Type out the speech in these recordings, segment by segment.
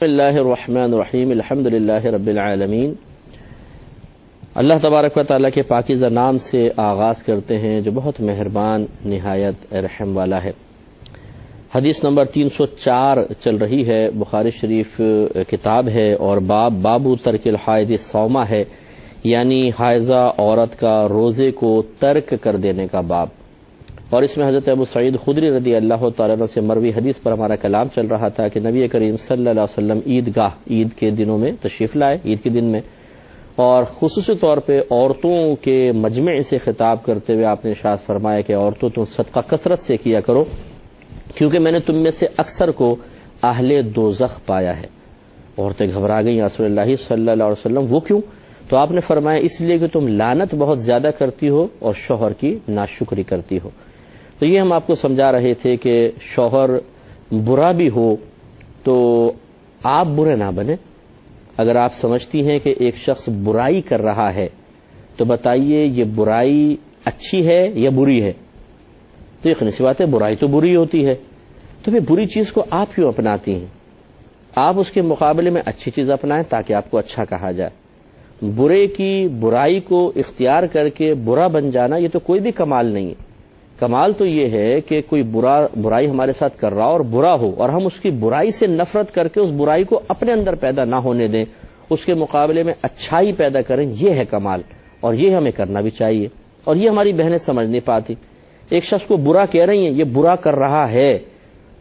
بسم اللہ الرحمن الرحیم الحمد للہ رب العالمین۔ اللہ تبارک و تعالیٰ کے پاکیزہ نام سے آغاز کرتے ہیں جو بہت مہربان نہایت رحم والا ہے۔ حدیث نمبر 304 چل رہی ہے، بخاری شریف کتاب ہے اور بابو ترک الحائض الصومہ ہے، یعنی حائضہ عورت کا روزے کو ترک کر دینے کا باب۔ اور اس میں حضرت ابو سعید خدری رضی اللہ تعالیٰ عنہ سے مروی حدیث پر ہمارا کلام چل رہا تھا کہ نبی کریم صلی اللہ علیہ وسلم عید کے دنوں میں تشریف لائے، عید کے دن میں، اور خصوصی طور پہ عورتوں کے مجمع سے خطاب کرتے ہوئے آپ نے ارشاد فرمایا کہ عورتوں تم صدقہ کثرت سے کیا کرو، کیونکہ میں نے تم میں سے اکثر کو اہل دوزخ پایا ہے۔ عورتیں گھبرا گئیں، یا رسول اللہ صلی اللہ علیہ وسلم وہ کیوں؟ تو آپ نے فرمایا اس لیے کہ تم لعنت بہت زیادہ کرتی ہو اور شوہر کی ناشکری کرتی ہو۔ تو یہ ہم آپ کو سمجھا رہے تھے کہ شوہر برا بھی ہو تو آپ برے نہ بنیں۔ اگر آپ سمجھتی ہیں کہ ایک شخص برائی کر رہا ہے تو بتائیے یہ برائی اچھی ہے یا بری ہے؟ تو یقینی سی بات ہے برائی تو بری ہوتی ہے، تو پھر بری چیز کو آپ کیوں اپناتی ہیں؟ آپ اس کے مقابلے میں اچھی چیز اپنائیں تاکہ آپ کو اچھا کہا جائے۔ برے کی برائی کو اختیار کر کے برا بن جانا یہ تو کوئی بھی کمال نہیں ہے۔ کمال تو یہ ہے کہ کوئی برائی ہمارے ساتھ کر رہا اور برا ہو اور ہم اس کی برائی سے نفرت کر کے اس برائی کو اپنے اندر پیدا نہ ہونے دیں، اس کے مقابلے میں اچھائی پیدا کریں، یہ ہے کمال، اور یہ ہمیں کرنا بھی چاہیے۔ اور یہ ہماری بہنیں سمجھ نہیں پاتی۔ ایک شخص کو برا کہہ رہی ہیں، یہ برا کر رہا ہے،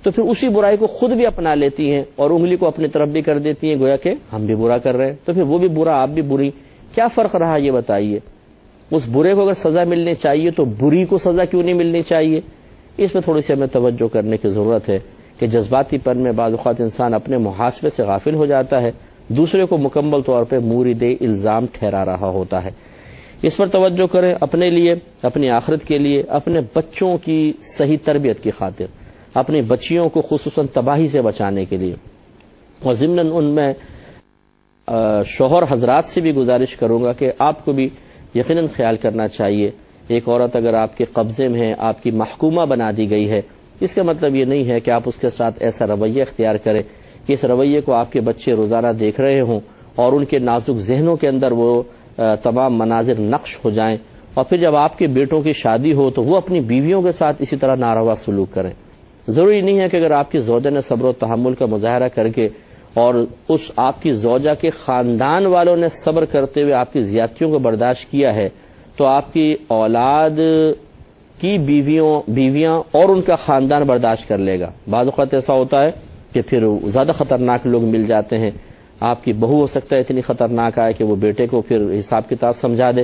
تو پھر اسی برائی کو خود بھی اپنا لیتی ہیں اور انگلی کو اپنی طرف بھی کر دیتی ہیں، گویا کہ ہم بھی برا کر رہے ہیں، تو پھر وہ بھی برا آپ بھی بری، کیا فرق رہا یہ بتائیے؟ اس برے کو اگر سزا ملنی چاہیے تو بری کو سزا کیوں نہیں ملنی چاہیے؟ اس میں تھوڑی سی ہمیں توجہ کرنے کی ضرورت ہے کہ جذباتی پن میں بعض اوقات انسان اپنے محاسبے سے غافل ہو جاتا ہے، دوسرے کو مکمل طور پہ مورد الزام ٹھہرا رہا ہوتا ہے۔ اس پر توجہ کریں، اپنے لیے، اپنی آخرت کے لیے، اپنے بچوں کی صحیح تربیت کی خاطر، اپنی بچیوں کو خصوصاً تباہی سے بچانے کے لیے۔ اور ضمناً ان میں شوہر حضرات سے بھی گزارش کروں گا کہ آپ کو بھی یقیناً خیال کرنا چاہیے۔ ایک عورت اگر آپ کے قبضے میں ہے، آپ کی محکومہ بنا دی گئی ہے، اس کا مطلب یہ نہیں ہے کہ آپ اس کے ساتھ ایسا رویہ اختیار کریں کہ اس رویے کو آپ کے بچے روزانہ دیکھ رہے ہوں اور ان کے نازک ذہنوں کے اندر وہ تمام مناظر نقش ہو جائیں، اور پھر جب آپ کے بیٹوں کی شادی ہو تو وہ اپنی بیویوں کے ساتھ اسی طرح ناروا سلوک کریں۔ ضروری نہیں ہے کہ اگر آپ کی زوجہ نے صبر و تحمل کا مظاہرہ کر کے اور اس آپ کی زوجہ کے خاندان والوں نے صبر کرتے ہوئے آپ کی زیادتیوں کو برداشت کیا ہے تو آپ کی اولاد کی بیویاں اور ان کا خاندان برداشت کر لے گا۔ بعض اوقات ایسا ہوتا ہے کہ پھر زیادہ خطرناک لوگ مل جاتے ہیں۔ آپ کی بہو ہو سکتا ہے اتنی خطرناک آئے کہ وہ بیٹے کو پھر حساب کتاب سمجھا دے،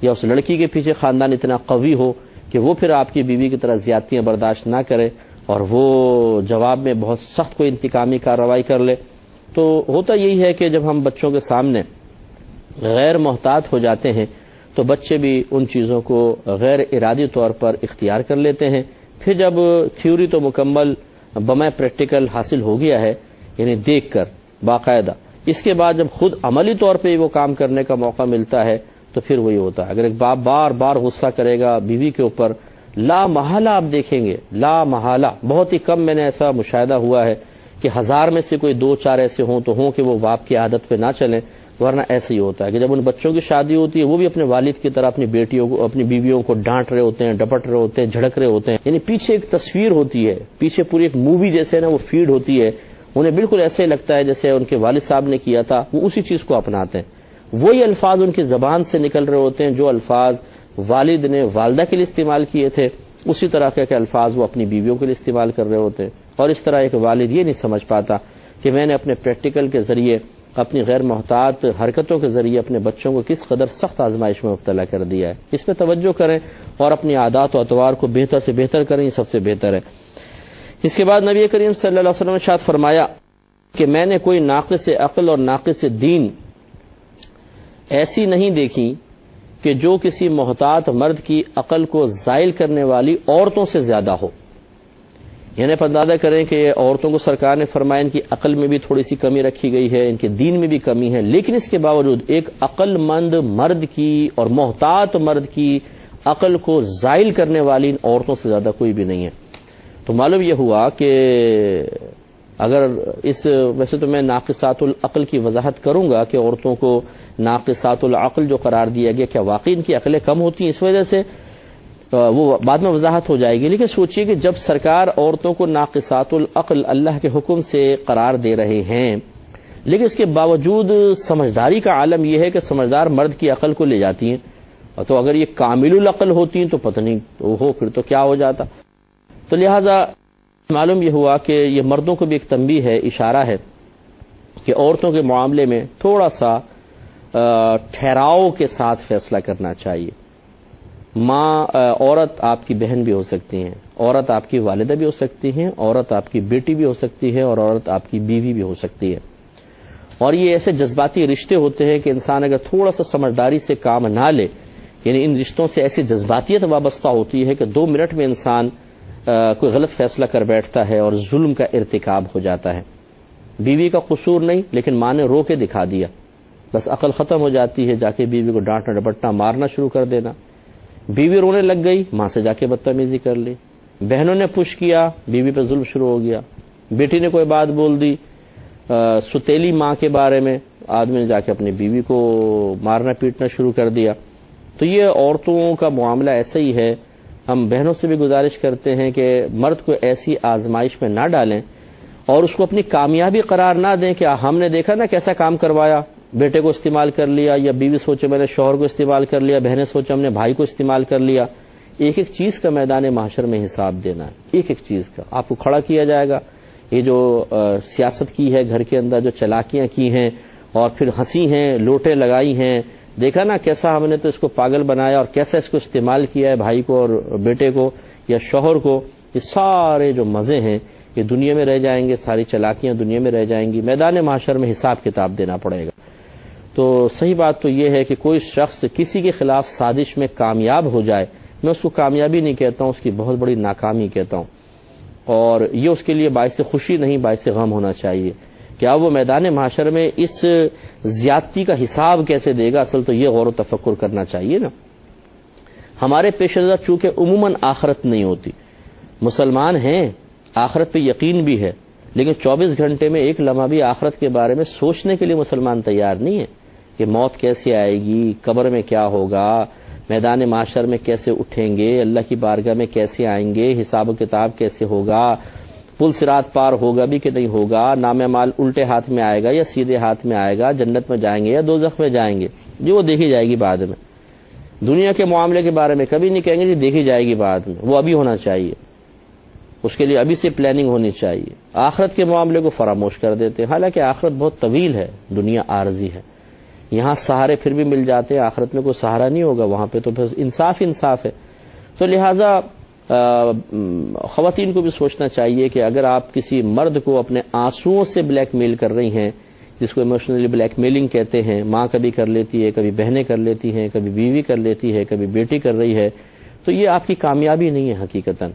یا اس لڑکی کے پیچھے خاندان اتنا قوی ہو کہ وہ پھر آپ کی بیوی کی طرح زیادتیاں برداشت نہ کرے اور وہ جواب میں بہت سخت کوئی انتقامی کارروائی کر لے۔ تو ہوتا یہی ہے کہ جب ہم بچوں کے سامنے غیر محتاط ہو جاتے ہیں تو بچے بھی ان چیزوں کو غیر ارادی طور پر اختیار کر لیتے ہیں۔ پھر جب تھیوری تو مکمل بمائے پریکٹیکل حاصل ہو گیا ہے، یعنی دیکھ کر باقاعدہ، اس کے بعد جب خود عملی طور پہ وہ کام کرنے کا موقع ملتا ہے تو پھر وہی ہوتا ہے۔ اگر ایک باپ بار بار غصہ کرے گا بیوی کے اوپر، لا محالہ آپ دیکھیں گے، لا محالہ بہت ہی کم میں نے ایسا مشاہدہ ہوا ہے کہ 1000 میں سے کوئی 2-4 ایسے ہوں تو ہوں کہ وہ باپ کی عادت پہ نہ چلیں، ورنہ ایسے ہی ہوتا ہے کہ جب ان بچوں کی شادی ہوتی ہے وہ بھی اپنے والد کی طرح اپنی بیٹیوں کو، اپنی بیویوں کو ڈانٹ رہے ہوتے ہیں، ڈپٹ رہے ہوتے ہیں، جھڑک رہے ہوتے ہیں، یعنی پیچھے ایک تصویر ہوتی ہے، پیچھے پوری ایک مووی جیسے نا وہ فیڈ ہوتی ہے، انہیں بالکل ایسے لگتا ہے جیسے ان کے والد صاحب نے کیا تھا، وہ اسی چیز کو اپناتے ہیں۔ وہی الفاظ ان کی زبان سے نکل رہے ہوتے ہیں جو الفاظ والد نے والدہ کے لیے استعمال کیے تھے، اسی طرح کے الفاظ وہ اپنی بیویوں کے لیے استعمال کر رہے ہوتے ہیں۔ اور اس طرح ایک والد یہ نہیں سمجھ پاتا کہ میں نے اپنے پریکٹیکل کے ذریعے، اپنی غیر محتاط حرکتوں کے ذریعے اپنے بچوں کو کس قدر سخت آزمائش میں مبتلا کر دیا ہے۔ اس پہ توجہ کریں اور اپنی عادات و اطوار کو بہتر سے بہتر کریں، یہ سب سے بہتر ہے۔ اس کے بعد نبی کریم صلی اللہ علیہ وسلم نے ارشاد فرمایا کہ میں نے کوئی ناقص عقل اور ناقص دین ایسی نہیں دیکھی کہ جو کسی محتاط مرد کی عقل کو زائل کرنے والی عورتوں سے زیادہ ہو۔ یعنی اندازہ کریں کہ عورتوں کو سرکار نے فرمایا ان کی عقل میں بھی تھوڑی سی کمی رکھی گئی ہے، ان کے دین میں بھی کمی ہے، لیکن اس کے باوجود ایک عقل مند مرد کی اور محتاط مرد کی عقل کو زائل کرنے والی ان عورتوں سے زیادہ کوئی بھی نہیں ہے۔ تو معلوم یہ ہوا کہ اگر ویسے تو میں ناقصات العقل کی وضاحت کروں گا کہ عورتوں کو ناقصات العقل جو قرار دیا گیا کیا واقعی ان کی عقلیں کم ہوتی ہیں اس وجہ سے، وہ بعد میں وضاحت ہو جائے گی. لیکن سوچئے کہ جب سرکار عورتوں کو ناقصات العقل اللہ کے حکم سے قرار دے رہے ہیں، لیکن اس کے باوجود سمجھداری کا عالم یہ ہے کہ سمجھدار مرد کی عقل کو لے جاتی ہیں، اور تو اگر یہ کامل العقل ہوتی ہیں تو پتہ نہیں پھر تو کیا ہو جاتا. تو لہذا معلوم یہ ہوا کہ یہ مردوں کو بھی ایک تنبیہ ہے، اشارہ ہے کہ عورتوں کے معاملے میں تھوڑا سا ٹھہراؤ کے ساتھ فیصلہ کرنا چاہیے. عورت آپ کی بہن بھی ہو سکتی ہیں، عورت آپ کی والدہ بھی ہو سکتی ہیں، عورت آپ کی بیٹی بھی ہو سکتی ہے، اور عورت آپ کی بیوی بھی ہو سکتی ہے. اور یہ ایسے جذباتی رشتے ہوتے ہیں کہ انسان اگر تھوڑا سا سمجھداری سے کام نہ لے، یعنی ان رشتوں سے ایسی جذباتیت وابستہ ہوتی ہے کہ 2 منٹ میں انسان کوئی غلط فیصلہ کر بیٹھتا ہے اور ظلم کا ارتکاب ہو جاتا ہے. بیوی کا قصور نہیں، لیکن ماں نے رو کے دکھا دیا، بس عقل ختم ہو جاتی ہے، جا کے بیوی کو ڈانٹنا ڈپٹنا مارنا شروع کر دینا. بیوی رونے لگ گئی، ماں سے جا کے بدتمیزی کر لی. بہنوں نے پش کیا، بیوی پہ ظلم شروع ہو گیا. بیٹی نے کوئی بات بول دی ستیلی ماں کے بارے میں، آدمی نے جا کے اپنی بیوی کو مارنا پیٹنا شروع کر دیا. تو یہ عورتوں کا معاملہ ایسا ہی ہے. ہم بہنوں سے بھی گزارش کرتے ہیں کہ مرد کو ایسی آزمائش میں نہ ڈالیں اور اس کو اپنی کامیابی قرار نہ دیں کہ ہم نے دیکھا نا کیسا کام کروایا، بیٹے کو استعمال کر لیا، یا بیوی سوچے میں نے شوہر کو استعمال کر لیا، بہنیں سوچے ہم نے بھائی کو استعمال کر لیا. ایک ایک چیز کا میدان محشر میں حساب دینا ہے، ایک ایک چیز کا آپ کو کھڑا کیا جائے گا. یہ جو سیاست کی ہے گھر کے اندر، جو چلاکیاں کی ہیں اور پھر ہنسی ہیں، لوٹے لگائی ہیں، دیکھا نا کیسا ہم نے تو اس کو پاگل بنایا اور کیسا اس کو استعمال کیا ہے بھائی کو اور بیٹے کو یا شوہر کو. یہ سارے جو مزے ہیں یہ دنیا میں رہ جائیں گے، ساری چلاکیاں دنیا میں رہ جائیں گی. میدان محشر میں حساب کتاب دینا پڑے گا. تو صحیح بات تو یہ ہے کہ کوئی شخص کسی کے خلاف سازش میں کامیاب ہو جائے، میں اس کو کامیابی نہیں کہتا ہوں، اس کی بہت بڑی ناکامی کہتا ہوں. اور یہ اس کے لیے باعث خوشی نہیں، باعث غم ہونا چاہیے کہ اب وہ میدان محشر میں اس زیادتی کا حساب کیسے دے گا. اصل تو یہ غور و تفکر کرنا چاہیے نا. ہمارے پیش نظر چونکہ عموماً آخرت نہیں ہوتی، مسلمان ہیں، آخرت پہ یقین بھی ہے، لیکن 24 گھنٹے میں ایک لمحہ بھی آخرت کے بارے میں سوچنے کے لیے مسلمان تیار نہیں ہے کہ موت کیسے آئے گی، قبر میں کیا ہوگا، میدان معاشر میں کیسے اٹھیں گے، اللہ کی بارگاہ میں کیسے آئیں گے، حساب و کتاب کیسے ہوگا، پل صراط پار ہوگا بھی کہ نہیں ہوگا، نام اعمال الٹے ہاتھ میں آئے گا یا سیدھے ہاتھ میں آئے گا، جنت میں جائیں گے یا دوزخ میں جائیں گے، جو وہ دیکھی جائے گی بعد میں. دنیا کے معاملے کے بارے میں کبھی نہیں کہیں گے جی دیکھی جائے گی بعد میں، وہ ابھی ہونا چاہیے، اس کے لیے ابھی سے پلاننگ ہونی چاہیے. آخرت کے معاملے کو فراموش کر دیتے ہیں، حالانکہ آخرت بہت طویل ہے، دنیا عارضی ہے. یہاں سہارے پھر بھی مل جاتے ہیں، آخرت میں کوئی سہارا نہیں ہوگا، وہاں پہ تو بس انصاف ہے. تو لہٰذا خواتین کو بھی سوچنا چاہیے کہ اگر آپ کسی مرد کو اپنے آنسوؤں سے بلیک میل کر رہی ہیں، جس کو ایموشنلی بلیک میلنگ کہتے ہیں، ماں کبھی کر لیتی ہے، کبھی بہنیں کر لیتی ہیں، کبھی بیوی کر لیتی ہے، کبھی بیٹی کر رہی ہے، تو یہ آپ کی کامیابی نہیں ہے. حقیقتاً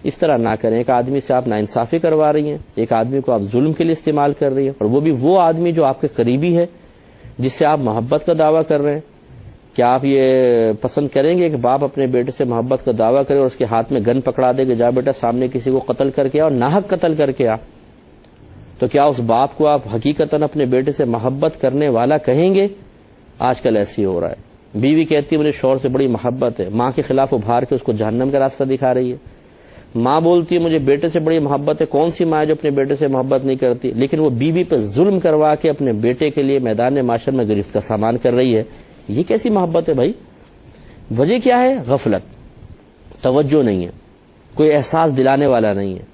اس طرح نہ کریں. ایک آدمی سے آپ ناانصافی کروا رہی ہیں، ایک آدمی کو آپ ظلم کے لیے استعمال کر رہی ہیں، اور وہ بھی وہ آدمی جو آپ کے قریبی ہے، جس سے آپ محبت کا دعویٰ کر رہے ہیں. کیا آپ یہ پسند کریں گے کہ باپ اپنے بیٹے سے محبت کا دعویٰ کرے اور اس کے ہاتھ میں گن پکڑا دے کہ جا بیٹا سامنے کسی کو قتل کر کے آ اور ناحق قتل کر کے آ؟ تو کیا اس باپ کو آپ حقیقتاً اپنے بیٹے سے محبت کرنے والا کہیں گے؟ آج کل ایسی ہو رہا ہے. بیوی کہتی ہے مجھے شوہر سے بڑی محبت ہے، ماں کے خلاف ابھار کے اس کو جہنم کا راستہ دکھا رہی ہے. ماں بولتی ہے مجھے بیٹے سے بڑی محبت ہے. کون سی ماں ہے جو اپنے بیٹے سے محبت نہیں کرتی؟ لیکن وہ بیوی پہ ظلم کروا کے اپنے بیٹے کے لیے میدان معاشر میں گرفت کا سامان کر رہی ہے. یہ کیسی محبت ہے بھائی؟ وجہ کیا ہے؟ غفلت، توجہ نہیں ہے، کوئی احساس دلانے والا نہیں ہے.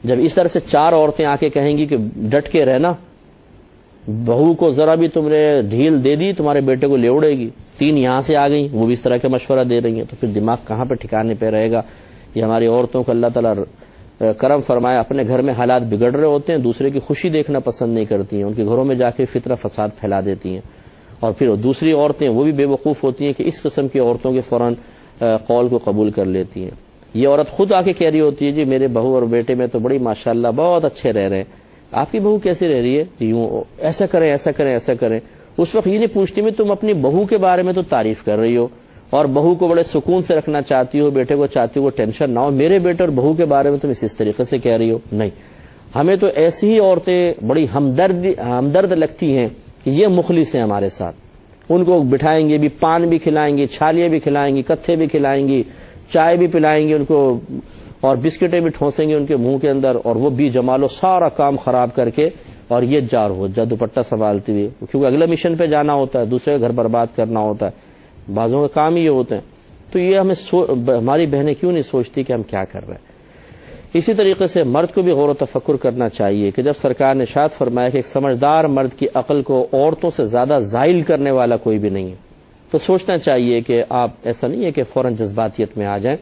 جب اس طرح سے 4 عورتیں آ کے کہیں گی کہ ڈٹ کے رہنا، بہو کو ذرا بھی تم نے ڈھیل دے دی تمہارے بیٹے کو لے اڑے گی. 3 یہاں سے آ گئیں، وہ بھی اس طرح کا مشورہ دے رہی ہیں، تو پھر دماغ کہاں پہ ٹھکانے پہ رہے گا؟ یہ ہماری عورتوں کو اللہ تعالیٰ کرم فرمائے، اپنے گھر میں حالات بگڑ رہے ہوتے ہیں، دوسرے کی خوشی دیکھنا پسند نہیں کرتی ہیں، ان کے گھروں میں جا کے فتنہ فساد پھیلا دیتی ہیں. اور پھر دوسری عورتیں وہ بھی بے وقوف ہوتی ہیں کہ اس قسم کی عورتوں کے فوراً قول کو قبول کر لیتی ہیں. یہ عورت خود آ کے کہہ رہی ہوتی ہے جی میرے بہو اور بیٹے میں تو بڑی ماشاءاللہ بہت اچھے رہ رہے ہیں. آپ کی بہو کیسے رہ رہی ہے؟ یوں ایسا کریں ایسا کریں ایسا کریں. اس وقت یہ نہیں پوچھتی میں تم اپنی بہو کے بارے میں تو تعریف کر رہی ہو اور بہو کو بڑے سکون سے رکھنا چاہتی ہو، بیٹے کو چاہتی ہو وہ ٹینشن نہ ہو، میرے بیٹے اور بہو کے بارے میں تم اس طریقے سے کہہ رہی ہو. نہیں، ہمیں تو ایسی ہی عورتیں بڑی ہمدرد لگتی ہیں کہ یہ مخلص ہیں ہمارے ساتھ، ان کو بٹھائیں گے بھی، پان بھی کھلائیں گی، چھالیاں بھی کھلائیں گی، کتھے بھی کھلائیں گی، چائے بھی پلائیں گے ان کو، اور بسکٹیں بھی ٹھونسیں گے ان کے منہ کے اندر، اور وہ بھی جمالو سارا کام خراب کر کے، اور یہ جار ہو جا دوپٹہ سنبھالتی ہوئی، کیونکہ اگلا مشن پہ جانا ہوتا ہے، دوسرے گھر برباد کرنا ہوتا ہے، بعضوں کا کام ہی یہ ہوتے ہیں۔ تو یہ ہماری بہنیں کیوں نہیں سوچتی کہ ہم کیا کر رہے ہیں؟ اسی طریقے سے مرد کو بھی غور و تفکر کرنا چاہیے کہ جب سرکار نے ارشاد فرمایا کہ ایک سمجھدار مرد کی عقل کو عورتوں سے زیادہ زائل کرنے والا کوئی بھی نہیں ہے، تو سوچنا چاہیے کہ آپ ایسا نہیں ہے کہ فوراً جذباتیت میں آ جائیں۔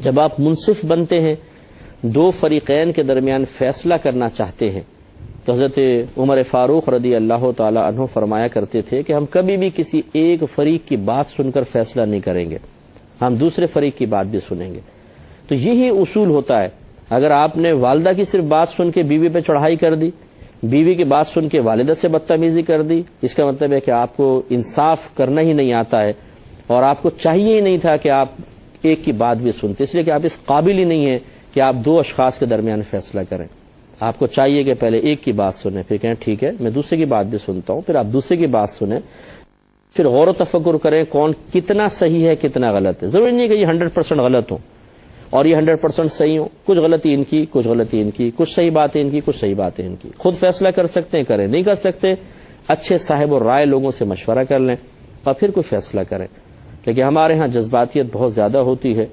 جب آپ منصف بنتے ہیں، دو فریقین کے درمیان فیصلہ کرنا چاہتے ہیں، تو حضرت عمر فاروق رضی اللہ تعالی عنہ فرمایا کرتے تھے کہ ہم کبھی بھی کسی ایک فریق کی بات سن کر فیصلہ نہیں کریں گے، ہم دوسرے فریق کی بات بھی سنیں گے۔ تو یہی اصول ہوتا ہے۔ اگر آپ نے والدہ کی صرف بات سن کے بیوی پہ چڑھائی کر دی، بیوی کی بات سن کے والدہ سے بدتمیزی کر دی، اس کا مطلب ہے کہ آپ کو انصاف کرنا ہی نہیں آتا ہے، اور آپ کو چاہیے ہی نہیں تھا کہ آپ ایک کی بات بھی سنتے، اس لیے کہ آپ اس قابل ہی نہیں ہیں کہ آپ دو اشخاص کے درمیان فیصلہ کریں۔ آپ کو چاہیے کہ پہلے ایک کی بات سنیں، پھر کہیں ٹھیک ہے میں دوسرے کی بات بھی سنتا ہوں، پھر آپ دوسرے کی بات سنیں، پھر غور و تفکر کریں کون کتنا صحیح ہے کتنا غلط ہے۔ ضروری نہیں کہ یہ 100% غلط ہو اور یہ 100% صحیح ہو، کچھ غلطی ان کی، کچھ غلطی ان کی، کچھ صحیح باتیں ان کی، کچھ صحیح باتیں ان کی۔ خود فیصلہ کر سکتے ہیں کریں، نہیں کر سکتے اچھے صاحب و رائے لوگوں سے مشورہ کر لیں اور پھر کوئی فیصلہ کریں۔ لیکن ہمارے ہاں جذباتیت بہت زیادہ ہوتی ہے،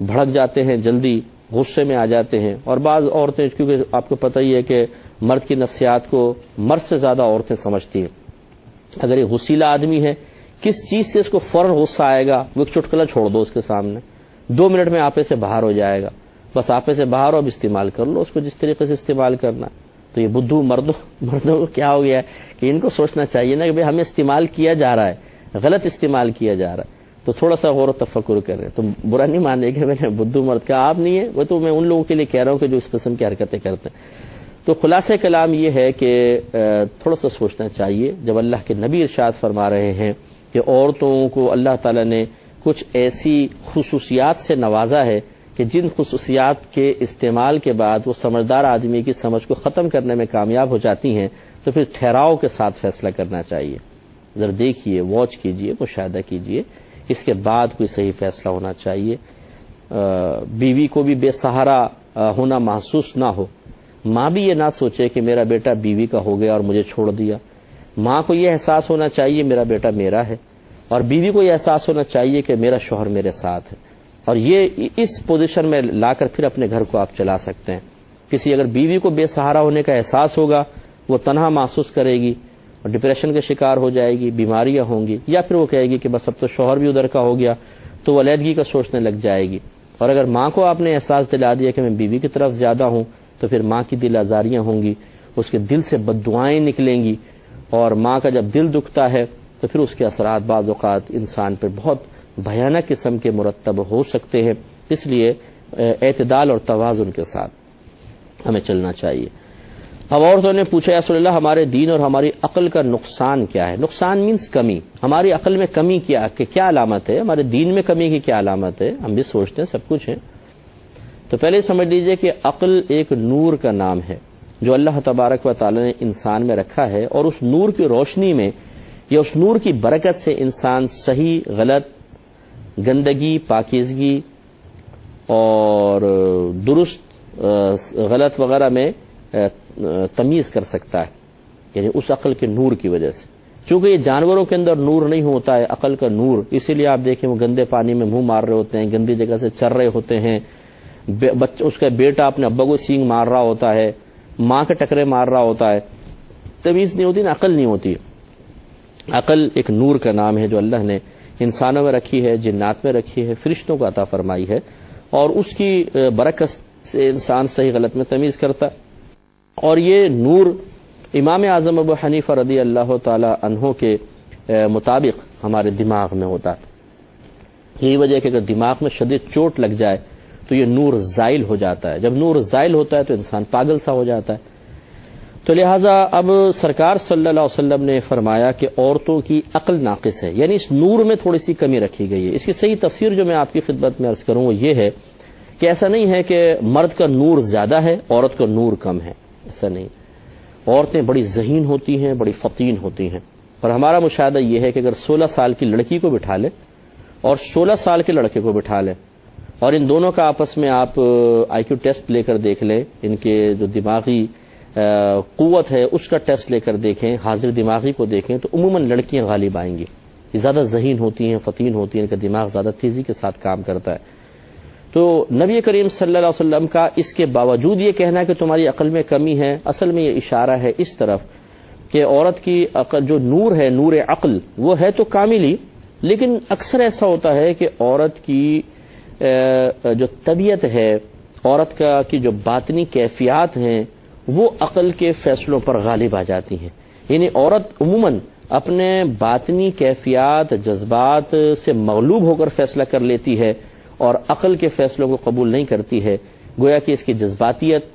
بھڑک جاتے ہیں، جلدی غصے میں آ جاتے ہیں، اور بعض عورتیں کیونکہ آپ کو پتہ ہی ہے کہ مرد کی نفسیات کو مرد سے زیادہ عورتیں سمجھتی ہیں۔ اگر یہ غصیلا آدمی ہے، کس چیز سے اس کو فوراً غصہ آئے گا، وہ ایک چٹکلا چھوڑ دو اس کے سامنے، 2 منٹ میں آپے سے باہر ہو جائے گا، بس آپے سے باہر ہو، اب استعمال کر لو اس کو جس طریقے سے استعمال کرنا۔ تو یہ بدھو مردوں کو کیا ہو گیا ہے کہ ان کو سوچنا چاہیے نا کہ ہمیں استعمال کیا جا رہا ہے، غلط استعمال کیا جا رہا ہے، تو تھوڑا سا غور و تفکر کریں۔ تو برا نہیں مانے کہ میں نے بدھو مرد کہا، آپ نہیں ہے، وہ تو میں ان لوگوں کے لیے کہہ رہا ہوں کہ جو اس قسم کی حرکتیں کرتے ہیں۔ تو خلاصہ کلام یہ ہے کہ تھوڑا سا سوچنا چاہیے، جب اللہ کے نبی ارشاد فرما رہے ہیں کہ عورتوں کو اللہ تعالیٰ نے کچھ ایسی خصوصیات سے نوازا ہے کہ جن خصوصیات کے استعمال کے بعد وہ سمجھدار آدمی کی سمجھ کو ختم کرنے میں کامیاب ہو جاتی ہیں، تو پھر ٹھہراؤ کے ساتھ فیصلہ کرنا چاہیے۔ ذرا دیکھیے، واچ کیجئے، مشاہدہ کیجئے، اس کے بعد کوئی صحیح فیصلہ ہونا چاہیے۔ بیوی کو بھی بے سہارا ہونا محسوس نہ ہو، ماں بھی یہ نہ سوچے کہ میرا بیٹا بیوی کا ہو گیا اور مجھے چھوڑ دیا۔ ماں کو یہ احساس ہونا چاہیے میرا بیٹا میرا ہے، اور بیوی کو یہ احساس ہونا چاہیے کہ میرا شوہر میرے ساتھ ہے، اور یہ اس پوزیشن میں لا کر پھر اپنے گھر کو آپ چلا سکتے ہیں۔ اگر بیوی کو بے سہارا ہونے کا احساس ہوگا، وہ تنہا محسوس کرے گی اور ڈپریشن کا شکار ہو جائے گی، بیماریاں ہوں گی، یا پھر وہ کہے گی کہ بس اب تو شوہر بھی ادھر کا ہو گیا، تو وہ علیحدگی کا سوچنے لگ جائے گی۔ اور اگر ماں کو آپ نے احساس دلا دیا کہ میں بیوی کی طرف زیادہ ہوں، تو پھر ماں کی دل آزاریاں ہوں گی، اس کے دل سے بددعائیں نکلیں گی، اور ماں کا جب دل دکھتا ہے تو پھر اس کے اثرات بعض اوقات انسان پر بہت بھیانک قسم کے مرتب ہو سکتے ہیں۔ اس لیے اعتدال اور توازن کے ساتھ ہمیں چلنا چاہیے۔ اب عورتوں نے پوچھا یا رسول اللہ ہمارے دین اور ہماری عقل کا نقصان کیا ہے؟ نقصان مینس کمی، ہماری عقل میں کمی کیا علامت ہے، ہمارے دین میں کمی کی کیا علامت ہے؟ ہم بھی سوچتے ہیں سب کچھ ہے۔ تو پہلے سمجھ لیجئے کہ عقل ایک نور کا نام ہے جو اللہ تبارک و تعالی نے انسان میں رکھا ہے، اور اس نور کی روشنی میں یا اس نور کی برکت سے انسان صحیح غلط، گندگی پاکیزگی اور درست غلط وغیرہ میں تمیز کر سکتا ہے، یعنی اس عقل کے نور کی وجہ سے۔ چونکہ یہ جانوروں کے اندر نور نہیں ہوتا ہے، عقل کا نور، اسی لیے آپ دیکھیں وہ گندے پانی میں منہ مار رہے ہوتے ہیں، گندی جگہ سے چر رہے ہوتے ہیں، اس کا بیٹا اپنے ابا کو سینگ مار رہا ہوتا ہے، ماں کے ٹکرے مار رہا ہوتا ہے، تمیز نہیں ہوتی نا، عقل نہیں ہوتی۔ عقل ایک نور کا نام ہے جو اللہ نے انسانوں میں رکھی ہے، جنات میں رکھی ہے، فرشتوں کو عطا فرمائی ہے، اور اس کی برکت سے انسان صحیح غلط میں تمیز کرتا ہے۔ اور یہ نور امام اعظم ابو حنیفہ رضی اللہ تعالی عنہ کے مطابق ہمارے دماغ میں ہوتا ہے۔ یہی وجہ ہے کہ اگر دماغ میں شدید چوٹ لگ جائے تو یہ نور زائل ہو جاتا ہے، جب نور زائل ہوتا ہے تو انسان پاگل سا ہو جاتا ہے۔ تو لہٰذا اب سرکار صلی اللہ علیہ وسلم نے فرمایا کہ عورتوں کی عقل ناقص ہے، یعنی اس نور میں تھوڑی سی کمی رکھی گئی ہے۔ اس کی صحیح تفسیر جو میں آپ کی خدمت میں عرض کروں وہ یہ ہے کہ ایسا نہیں ہے کہ مرد کا نور زیادہ ہے عورت کا نور کم ہے، ایسا نہیں. عورتیں بڑی ذہین ہوتی ہیں، بڑی فطین ہوتی ہیں، اور ہمارا مشاہدہ یہ ہے کہ اگر 16 سال کی لڑکی کو بٹھا لے اور 16 سال کے لڑکے کو بٹھا لے اور ان دونوں کا آپس میں آپ آئی کیو ٹیسٹ لے کر دیکھ لیں، ان کے جو دماغی قوت ہے اس کا ٹیسٹ لے کر دیکھیں، حاضر دماغی کو دیکھیں، تو عموماً لڑکیاں غالب آئیں گی. یہ زیادہ ذہین ہوتی ہیں، فطین ہوتی ہیں، ان کا دماغ زیادہ تیزی کے ساتھ کام کرتا ہے. تو نبی کریم صلی اللہ علیہ وسلم کا اس کے باوجود یہ کہنا کہ تمہاری عقل میں کمی ہے، اصل میں یہ اشارہ ہے اس طرف کہ عورت کی عقل جو نور ہے، نور عقل، وہ ہے تو کاملی، لیکن اکثر ایسا ہوتا ہے کہ عورت کی جو طبیعت ہے، عورت کی جو باطنی کیفیات ہیں، وہ عقل کے فیصلوں پر غالب آ جاتی ہیں. یعنی عورت عموماً اپنے باطنی کیفیات، جذبات سے مغلوب ہو کر فیصلہ کر لیتی ہے اور عقل کے فیصلوں کو قبول نہیں کرتی ہے. گویا کہ اس کی جذباتیت،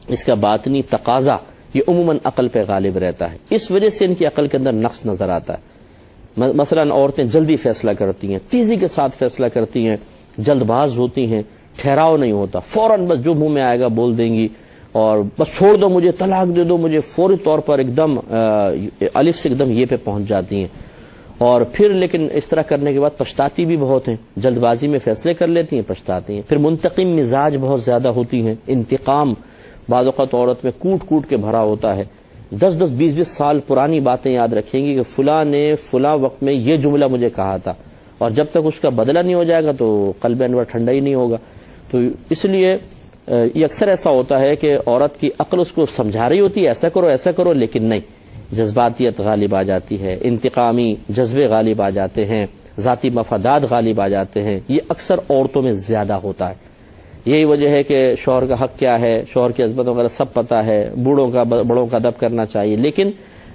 اس کا باطنی تقاضا یہ عموماً عقل پہ غالب رہتا ہے. اس وجہ سے ان کی عقل کے اندر نقص نظر آتا ہے. مثلا عورتیں جلدی فیصلہ کرتی ہیں، تیزی کے ساتھ فیصلہ کرتی ہیں، جلد باز ہوتی ہیں، ٹھہراؤ نہیں ہوتا، فوراً بس جو منہ میں آئے گا بول دیں گی، اور بس چھوڑ دو مجھے، طلاق دے دو مجھے، فوری طور پر ایک دم الف سے ایک دم یہ پہ پہنچ جاتی ہیں. اور پھر لیکن اس طرح کرنے کے بعد پچھتاتی بھی بہت ہیں، جلد بازی میں فیصلے کر لیتی ہیں، پچھتاتی ہیں. پھر منتقم مزاج بہت زیادہ ہوتی ہیں، انتقام بعض اوقات عورت میں کوٹ کوٹ کے بھرا ہوتا ہے. 10-10 20-20 سال پرانی باتیں یاد رکھیں گی کہ فلاں نے فلاں وقت میں یہ جملہ مجھے کہا تھا، اور جب تک اس کا بدلہ نہیں ہو جائے گا تو قلب انور ٹھنڈا ہی نہیں ہوگا. تو اس لیے یہ اکثر ایسا ہوتا ہے کہ عورت کی عقل اس کو سمجھا رہی ہوتی ہے ایسا کرو لیکن نہیں، جذباتیت غالب آ جاتی ہے، انتقامی جذبے غالب آ جاتے ہیں، ذاتی مفادات غالب آ جاتے ہیں. یہ اکثر عورتوں میں زیادہ ہوتا ہے. یہی وجہ ہے کہ شوہر کا حق کیا ہے، شوہر کی عظمت وغیرہ سب پتہ ہے، بڑوں کا ادب کرنا چاہیے. لیکن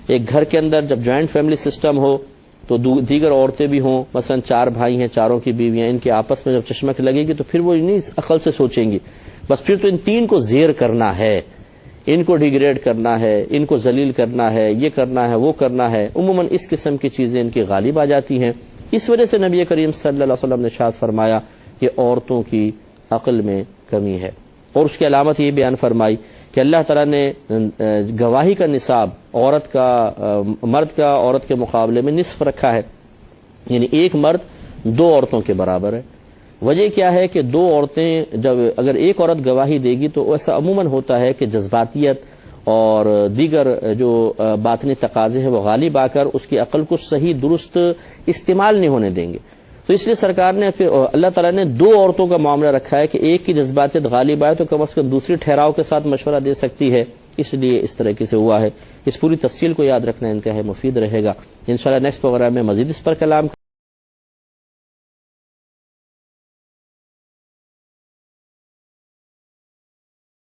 ایک گھر کے اندر جب جوائنٹ فیملی سسٹم ہو تو دیگر عورتیں بھی ہوں، مثلا 4 بھائی ہیں، چاروں کی بیویاں، ان کے آپس میں جب چشمک لگے گی تو پھر وہ انہیں عقل سے سوچیں گی، بس پھر تو ان 3 کو زیر کرنا ہے، ان کو ڈیگریڈ کرنا ہے، ان کو ذلیل کرنا ہے، یہ کرنا ہے، وہ کرنا ہے. عموماً اس قسم کی چیزیں ان کی غالب آ جاتی ہیں. اس وجہ سے نبی کریم صلی اللہ علیہ وسلم نے ارشاد فرمایا کہ عورتوں کی عقل میں کمی ہے. اور اس کی علامت یہ بیان فرمائی کہ اللہ تعالیٰ نے گواہی کا نصاب مرد کا عورت کے مقابلے میں نصف رکھا ہے، یعنی ایک مرد 2 عورتوں کے برابر ہے. وجہ کیا ہے کہ 2 عورتیں اگر ایک عورت گواہی دے گی تو ایسا عموماً ہوتا ہے کہ جذباتیت اور دیگر جو باطنی تقاضے ہیں وہ غالب آ کر اس کی عقل کو صحیح درست استعمال نہیں ہونے دیں گے. تو اس لیے سرکار نے پھر اللہ تعالیٰ نے 2 عورتوں کا معاملہ رکھا ہے کہ ایک کی جذباتیت غالب آئے تو کم از کم دوسری ٹھہراؤ کے ساتھ مشورہ دے سکتی ہے، اس لیے اس طریقے سے ہوا ہے. اس پوری تفصیل کو یاد رکھنا انتہائی مفید رہے گا. انشاءاللہ نیکسٹ پروگرام میں مزید اس پر کلام